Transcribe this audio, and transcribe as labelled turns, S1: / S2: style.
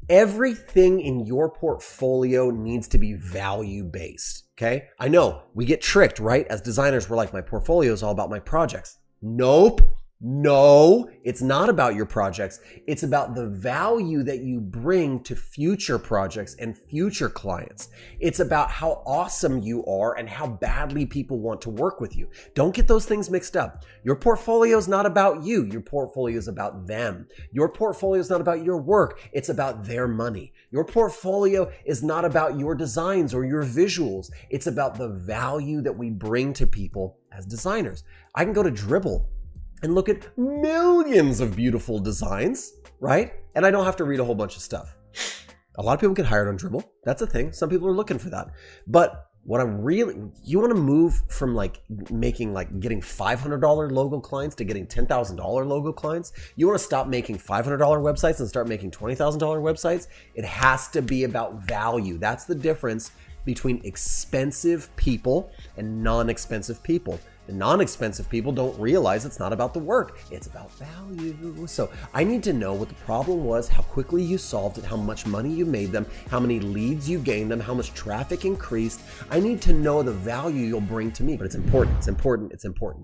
S1: Everything in your portfolio needs to be value-based, okay? I know we get tricked, right? As designers, we're like, my portfolio is all about my projects. Nope. No, it's not about your projects. It's about the value that you bring to future projects and future clients. It's about how awesome you are and how badly people want to work with you. Don't get those things mixed up. Your portfolio is not about you. Your portfolio is about them. Your portfolio is not about your work. It's about their money. Your portfolio is not about your designs or your visuals. It's about the value that we bring to people as designers. I can go to Dribbble and look at millions of beautiful designs, right? And I don't have to read a whole bunch of stuff. A lot of people get hired on Dribbble. That's a thing. Some people are looking for that. But what you want to move from getting $500 logo clients to getting $10,000 logo clients? You want to stop making $500 websites and start making $20,000 websites? It has to be about value. That's the difference between expensive people and non-expensive people. The non-expensive people don't realize it's not about the work, it's about value. So I need to know what the problem was, how quickly you solved it, how much money you made them, how many leads you gained them, how much traffic increased. I need to know the value you'll bring to me, but it's important, it's important, it's important.